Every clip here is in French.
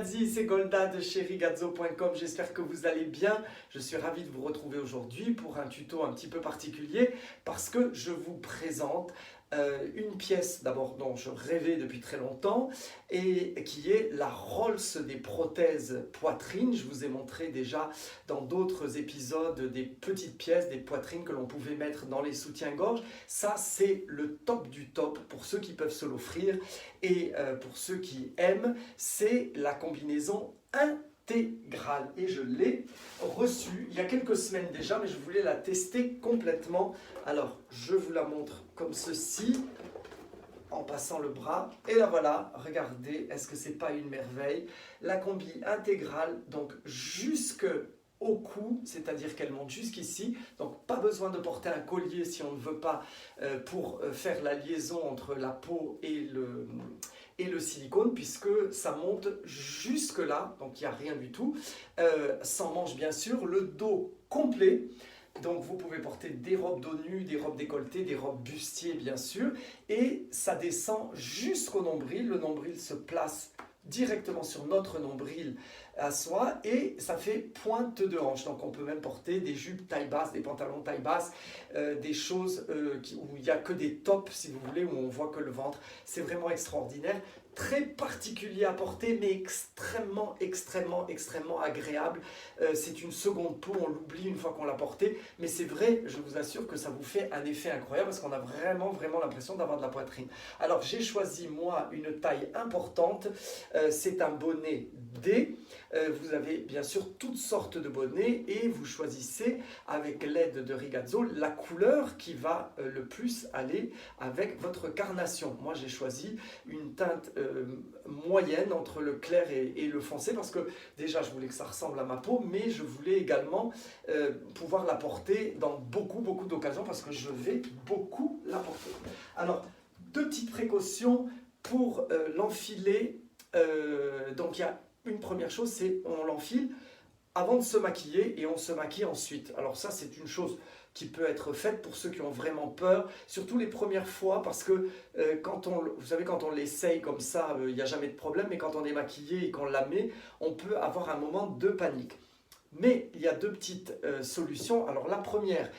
ragazzi, c'est Golda de chez rigazzo.com, j'espère que vous allez bien. Je suis ravi de vous retrouver aujourd'hui pour un tuto un petit peu particulier parce que je vous présente une pièce d'abord dont je rêvais depuis très longtemps et qui est la Rolls des prothèses poitrine. Je vous ai montré déjà dans d'autres épisodes des petites pièces, des poitrines que l'on pouvait mettre dans les soutiens-gorge. Ça, c'est le top du top pour ceux qui peuvent se l'offrir et pour ceux qui aiment, c'est la combinaison intégrale. Et je l'ai reçue il y a quelques semaines déjà, mais je voulais la tester complètement. Alors, je vous la montre comme ceci, en passant le bras. Et là voilà, regardez, est-ce que c'est pas une merveille? La combi intégrale, donc jusque au cou, c'est-à-dire qu'elle monte jusqu'ici, donc pas besoin de porter un collier si on ne veut pas pour faire la liaison entre la peau et le silicone, puisque ça monte jusque là, donc il n'y a rien du tout, sans manche bien sûr, le dos complet. Donc vous pouvez porter des robes dos nu, des robes décolletées, des robes bustiers bien sûr, et ça descend jusqu'au nombril. Le nombril se place directement sur notre nombril à soi et ça fait pointe de hanche. Donc on peut même porter des jupes taille basse, des pantalons taille basse, des choses où il n'y a que des tops si vous voulez, où on voit que le ventre. C'est vraiment extraordinaire, très particulier à porter mais extrêmement agréable. C'est une seconde peau, on l'oublie une fois qu'on l'a porté, mais c'est vrai, je vous assure que ça vous fait un effet incroyable parce qu'on a vraiment l'impression d'avoir de la poitrine. Alors j'ai choisi moi une taille importante, c'est un bonnet D. Vous avez bien sûr toutes sortes de bonnets et vous choisissez avec l'aide de Rigazzo la couleur qui va le plus aller avec votre carnation. Moi j'ai choisi une teinte moyenne entre le clair et le foncé parce que déjà je voulais que ça ressemble à ma peau, mais je voulais également pouvoir la porter dans beaucoup d'occasions parce que je vais beaucoup la porter. Alors, deux petites précautions pour l'enfiler. Donc il y a une première chose, c'est on l'enfile avant de se maquiller et on se maquille ensuite. Alors ça, c'est une chose qui peut être faite pour ceux qui ont vraiment peur, surtout les premières fois, parce que vous savez, quand on l'essaye comme ça, il n'y a jamais de problème, mais quand on est maquillé et qu'on la met, on peut avoir un moment de panique. Mais il y a deux petites solutions. Alors la première,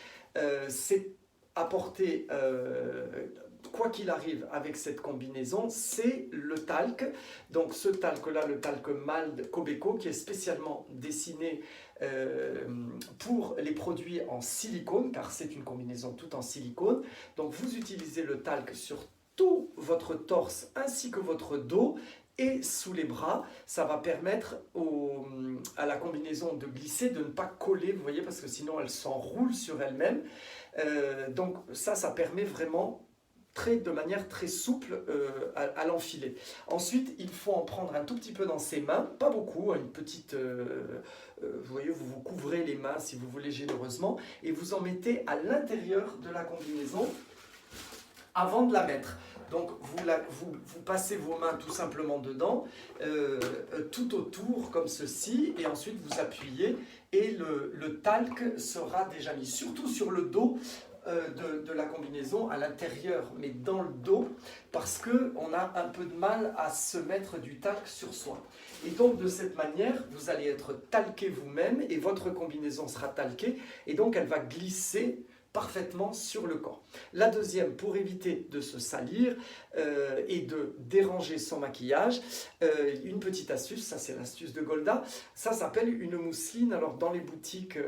c'est apporter quoi qu'il arrive avec cette combinaison, c'est le talc. Donc ce talc-là, le talc Mald Cobeco, qui est spécialement dessiné pour les produits en silicone, car c'est une combinaison toute en silicone. Donc vous utilisez le talc sur tout votre torse ainsi que votre dos et sous les bras. Ça va permettre à la combinaison de glisser, de ne pas coller, vous voyez, parce que sinon elle s'enroule sur elle-même. Donc ça permet vraiment de manière très souple à l'enfiler. Ensuite, il faut en prendre un tout petit peu dans ses mains, pas beaucoup, une petite, vous voyez, vous vous couvrez les mains si vous voulez généreusement, et vous en mettez à l'intérieur de la combinaison avant de la mettre. Donc vous passez vos mains tout simplement dedans, tout autour comme ceci, et ensuite vous appuyez et le talc sera déjà mis, surtout sur le dos de la combinaison, à l'intérieur, mais dans le dos, parce qu'on a un peu de mal à se mettre du talc sur soi. Et donc de cette manière, vous allez être talqué vous-même et votre combinaison sera talquée, et donc elle va glisser parfaitement sur le corps. La deuxième, pour éviter de se salir et de déranger son maquillage, une petite astuce, ça c'est l'astuce de Golda, ça s'appelle une mousseline. Alors dans les boutiques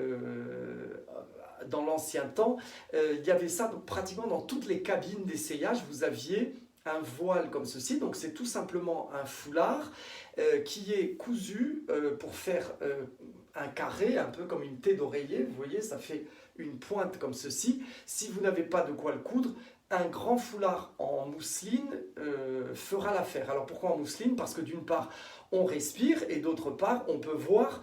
dans l'ancien temps, il y avait ça donc, pratiquement dans toutes les cabines d'essayage, vous aviez un voile comme ceci, donc c'est tout simplement un foulard qui est cousu pour faire un carré, un peu comme une tête d'oreiller, vous voyez, ça fait une pointe comme ceci. Si vous n'avez pas de quoi le coudre, un grand foulard en mousseline fera l'affaire. Alors pourquoi en mousseline? Parce que d'une part, on respire et d'autre part, on peut voir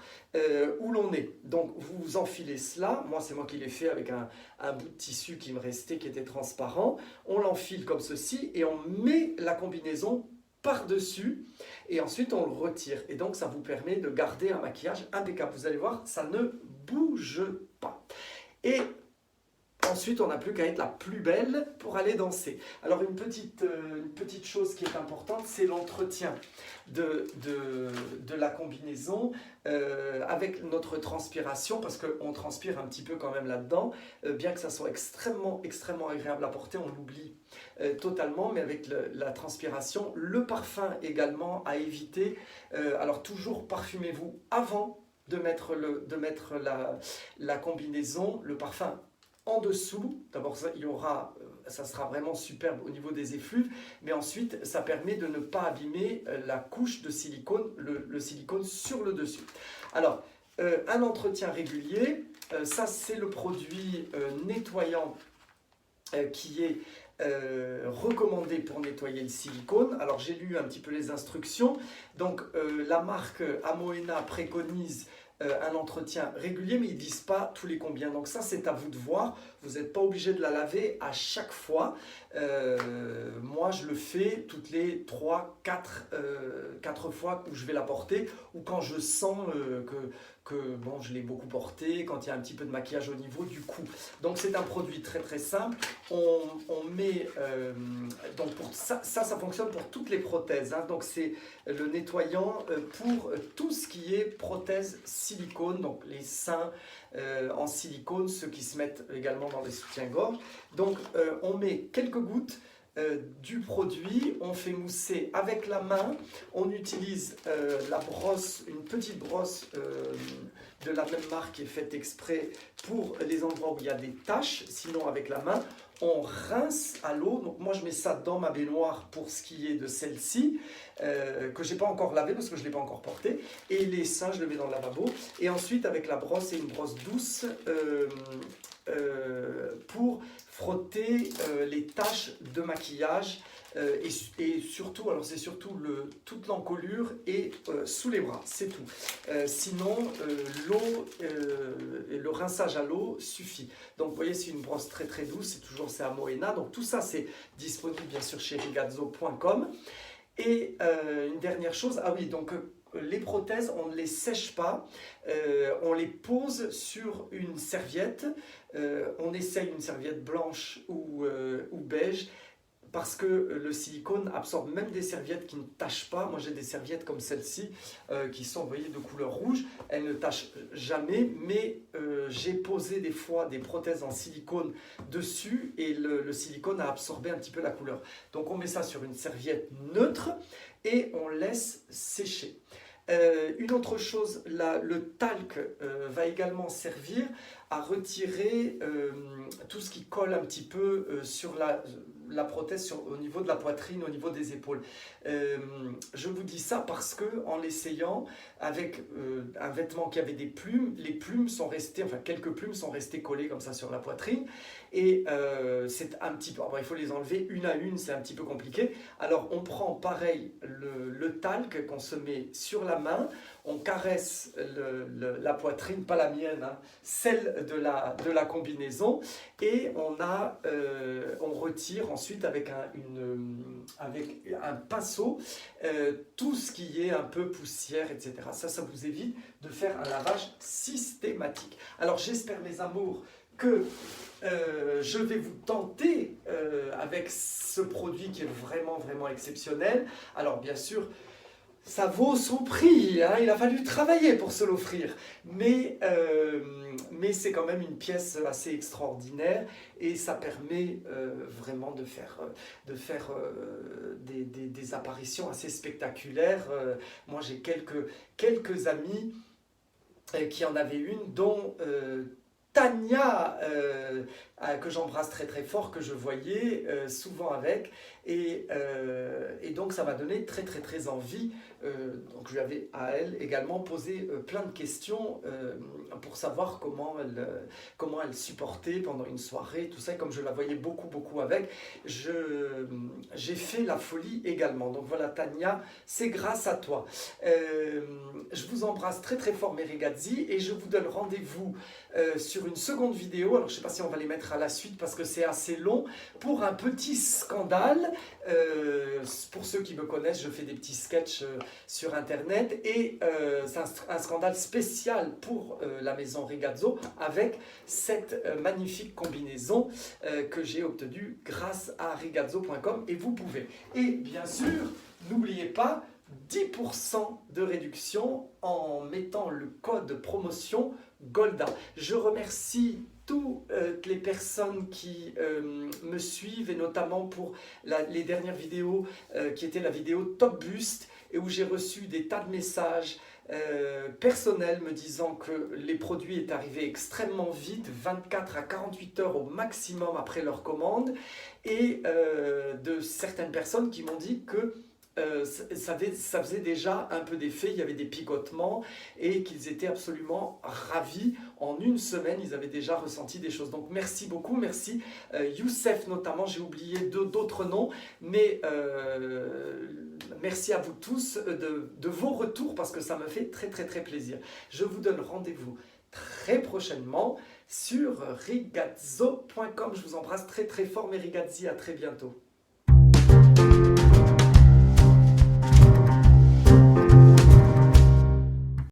où l'on est. Donc vous enfilez cela, moi c'est moi qui l'ai fait avec un bout de tissu qui me restait, qui était transparent. On l'enfile comme ceci et on met la combinaison par-dessus et ensuite on le retire. Et donc ça vous permet de garder un maquillage impeccable. Vous allez voir, ça ne bouge pas. Et ensuite on n'a plus qu'à être la plus belle pour aller danser. Alors une petite chose qui est importante, c'est l'entretien de la combinaison avec notre transpiration, parce qu'on transpire un petit peu quand même là-dedans, bien que ça soit extrêmement agréable à porter, on l'oublie totalement, mais avec la transpiration, le parfum également à éviter. Alors toujours parfumez-vous avant de mettre la combinaison, le parfum en dessous. D'abord, ça sera vraiment superbe au niveau des effluves, mais ensuite, ça permet de ne pas abîmer la couche de silicone, le silicone sur le dessus. Alors, un entretien régulier, ça c'est le produit nettoyant qui est recommandé pour nettoyer le silicone. Alors j'ai lu un petit peu les instructions. Donc la marque Amoena préconise un entretien régulier, mais ils ne disent pas tous les combien. Donc ça, c'est à vous de voir. Vous n'êtes pas obligé de la laver à chaque fois. Moi, je le fais toutes les 4 fois où je vais la porter, ou quand je sens que bon, je l'ai beaucoup porté, quand il y a un petit peu de maquillage au niveau du cou. Donc c'est un produit très simple. On met, donc pour ça fonctionne pour toutes les prothèses, hein. Donc c'est le nettoyant pour tout ce qui est prothèse silicone, donc les seins en silicone, ceux qui se mettent également dans les soutiens-gorge. Donc on met quelques gouttes du produit, on fait mousser avec la main, on utilise la brosse, une petite brosse de la même marque qui est faite exprès pour les endroits où il y a des taches, sinon avec la main, on rince à l'eau. Donc moi je mets ça dans ma baignoire pour ce qui est de celle-ci, que je n'ai pas encore lavé parce que je ne l'ai pas encore porté, et les seins je le mets dans le lavabo, et ensuite avec la brosse et une brosse douce pour frotter les taches de maquillage et surtout, alors c'est surtout toute l'encolure et sous les bras, c'est tout. Sinon, l'eau, le rinçage à l'eau suffit. Donc vous voyez, c'est une brosse très douce, c'est Amoena. Donc tout ça, c'est disponible bien sûr chez rigazzo.com. Et une dernière chose, ah oui, donc les prothèses, on ne les sèche pas, on les pose sur une serviette, on essaye une serviette blanche ou beige, parce que le silicone absorbe même des serviettes qui ne tachent pas. Moi j'ai des serviettes comme celle-ci qui sont, vous voyez, de couleur rouge, elles ne tachent jamais, mais j'ai posé des fois des prothèses en silicone dessus et le silicone a absorbé un petit peu la couleur. Donc on met ça sur une serviette neutre et on laisse sécher. Une autre chose, le talc va également servir à retirer tout ce qui colle un petit peu sur la prothèse au niveau de la poitrine, au niveau des épaules. Je vous dis ça parce que en l'essayant avec un vêtement qui avait des plumes, les plumes sont restées, enfin quelques plumes sont restées collées comme ça sur la poitrine, et c'est un petit peu, il faut les enlever une à une, c'est un petit peu compliqué. Alors on prend pareil le talc qu'on se met sur la main, on caresse la poitrine, pas la mienne, hein, celle de la combinaison, et on retire ensuite avec un pinceau tout ce qui est un peu poussière, etc. Ça vous évite de faire un lavage systématique. Alors j'espère, mes amours, que je vais vous tenter avec ce produit qui est vraiment exceptionnel. Alors bien sûr, ça vaut son prix, hein, il a fallu travailler pour se l'offrir, mais c'est quand même une pièce assez extraordinaire et ça permet vraiment de faire des apparitions assez spectaculaires. Moi j'ai quelques amis qui en avaient une, dont Tania, que j'embrasse très fort, que je voyais souvent avec, et donc ça m'a donné très envie. Donc je lui avais à elle également posé plein de questions pour savoir comment elle supportait pendant une soirée, tout ça. Et comme je la voyais beaucoup avec, j'ai fait la folie également. Donc voilà, Tania, c'est grâce à toi. Je vous embrasse très fort, mes ragazzi, et je vous donne rendez-vous sur sur une seconde vidéo, alors je ne sais pas si on va les mettre à la suite parce que c'est assez long, pour un petit scandale. Pour ceux qui me connaissent, je fais des petits sketchs sur internet et c'est un scandale spécial pour la maison Regazzo avec cette magnifique combinaison que j'ai obtenue grâce à regazzo.com et vous pouvez. Et bien sûr, n'oubliez pas 10% de réduction en mettant le code promotion Golda. Je remercie toutes les personnes qui me suivent et notamment pour les dernières vidéos qui étaient la vidéo Top Boost et où j'ai reçu des tas de messages personnels me disant que les produits est arrivé extrêmement vite, 24 à 48 heures au maximum après leur commande, et de certaines personnes qui m'ont dit que ça faisait déjà un peu d'effet, il y avait des picotements et qu'ils étaient absolument ravis. En une semaine, ils avaient déjà ressenti des choses. Donc merci beaucoup, merci Youssef notamment, j'ai oublié d'autres noms, mais merci à vous tous de vos retours parce que ça me fait très très très plaisir. Je vous donne rendez-vous très prochainement sur regazzo.com. Je vous embrasse très très fort mes Regazzi, à très bientôt.